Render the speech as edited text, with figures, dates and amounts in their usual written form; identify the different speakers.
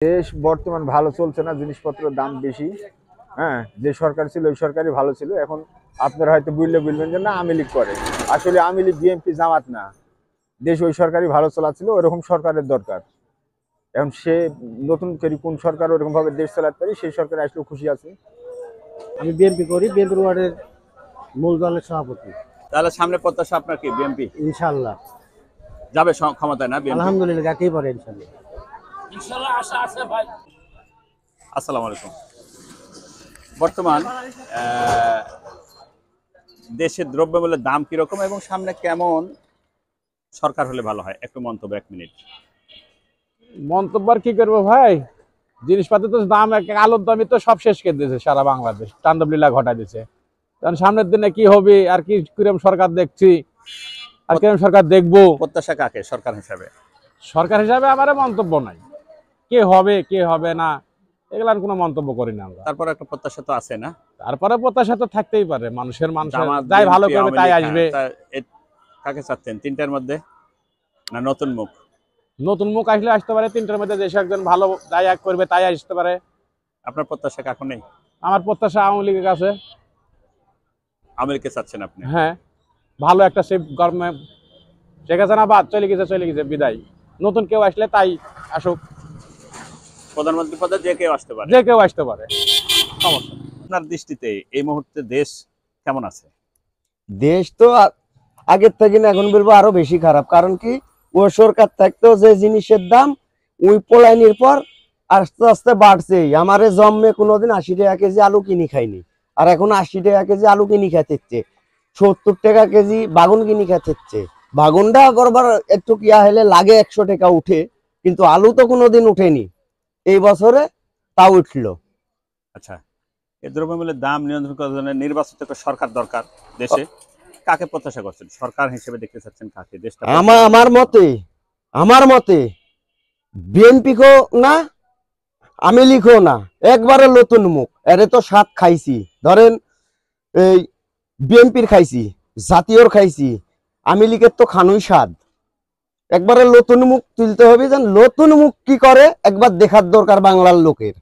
Speaker 1: দেশ বর্তমান ভালো চলছে না, জিনিসপত্রের দাম বেশি। হ্যাঁ, যে সরকার ছিল ওই সরকারই ভালো ছিল। এখন আপনারা হয়তো বলবেন যে না আওয়ামী লীগ করে, আসলে আওয়ামী লীগ বিএনপি জামাত না, দেশ ওই সরকারই ভালো চালাচ্ছিল, ওরকম সরকারের দরকার। এখন সে নতুন করে কোন সরকার ওরকম ভাবে দেশ চালাতে পারি সেই সরকারে আসলেও খুশি আছে।
Speaker 2: আমি বিএনপি করি, বিএনপি ওয়ার্ডের মূল দলের সভাপতি।
Speaker 3: তাহলে সামনে প্রত্যাশা আপনার কি বিএনপি
Speaker 2: ইনশাআল্লাহ
Speaker 3: যাবে ক্ষমতায় না বিএনপি?
Speaker 2: আলহামদুলিল্লাহ, যাকেই পারে ইনশাআল্লাহ।
Speaker 3: আসসালামু আলাইকুম। বর্তমান দেশের দ্রব্যমূল্যের দাম কিরকম এবং সামনে কেমন সরকার হলে ভালো হয়, একটু মন্তব্য 1 মিনিট।
Speaker 4: মন্তব্য আর কি করবো ভাই, জিনিসপাতির তো দাম আলুর দামই তো সব শেষ করে দিয়েছে, সারা বাংলাদেশ তাণ্ডবলীলা ঘটাই দিয়েছে। কারণ সামনের দিনে কি হবে আর কি কিরকম সরকার দেখছি আর কিরকম সরকার দেখবো।
Speaker 3: প্রত্যাশা কাকে সরকার হিসাবে?
Speaker 4: সরকার হিসাবে আমার মন্তব্য নাই, কে হবে কে হবে না এগুলার কোনো মন্তব্য করি না আমরা।
Speaker 3: তারপর একটা প্রত্যাশা তো আছে না?
Speaker 4: তারপরে প্রত্যাশা তো থাকতেই পারে, মানুষের
Speaker 3: জামাত,
Speaker 4: যাই ভালো
Speaker 3: বিএনপি,
Speaker 4: করবে তাই আসবে।
Speaker 3: কাকে চাচ্ছেন তিনটার মধ্যে, না নতুন মুখ?
Speaker 4: নতুন মুখ আসলে আসতে পারে, তিনটার মধ্যে দেশে একজন ভালো যাই এক করবে তাই আসতে পারে।
Speaker 3: আপনার প্রত্যাশা কাকে নেই?
Speaker 4: আমার প্রত্যাশা আওয়ামী লীগের কাছে।
Speaker 3: আওয়ামী লীগকে চাচ্ছেন আপনি?
Speaker 4: হ্যাঁ, ভালো একটা সেই গভর্নমেন্ট, শেখ হাসিনা বাদ চলে গেছে বিদায়, নতুন কেউ আসলে তাই আসুক।
Speaker 3: প্রধানমন্ত্রী পদে যে কেউ আসতে পারে?
Speaker 4: যে কেউ আসতে পারে, সমস্যা।
Speaker 3: আপনার দৃষ্টিতে এই মুহূর্তে দেশ কেমন আছে?
Speaker 5: দেশ তো আগের থেকে না এখন বলবো আরো বেশি খারাপ। কারণ কি, ও সরকার থাকতেও যে জিনিসের দাম ওই পলাইনির পর আস্তে আস্তে বাড়ছেই। আমারে জন্মে কোনোদিন 80 টাকা কেজি আলু কিনি খাইনি, আর এখন 80 টাকা কেজি আলু কিনি খাইতেছে, 70 টাকা কেজি বাগুন কিনি খাইতেছে। বাগুনটা করবার একটু কিয়া হলে লাগে 100 টাকা উঠে, কিন্তু আলু তো কোনোদিন উঠেনি, এই বছরে তা উঠলো।
Speaker 3: আচ্ছা, এই দ্রব্যমূল্যের দাম নিয়ন্ত্রণ করার জন্য নির্বাচিত একটা সরকার দরকার দেশে। কাকে প্রত্যাশা করছেন, সরকার হিসেবে দেখতে চাচ্ছেন কাকে? দেশটা
Speaker 5: আমার মতে বিএনপিকেও না আওয়ামী লীগও না, একবারে নতুন মুখ। এরে তো স্বাদ খাইছি, ধরেন এই বিএনপির খাইছি, জাতীয়র খাইছি, আওয়ামী লীগের তো খানুই স্বাদ। একবারে নতুন মুখ তুলতে হবে, যেন নতুন মুখ কি করে একবার দেখার দরকার বাংলার লোকের।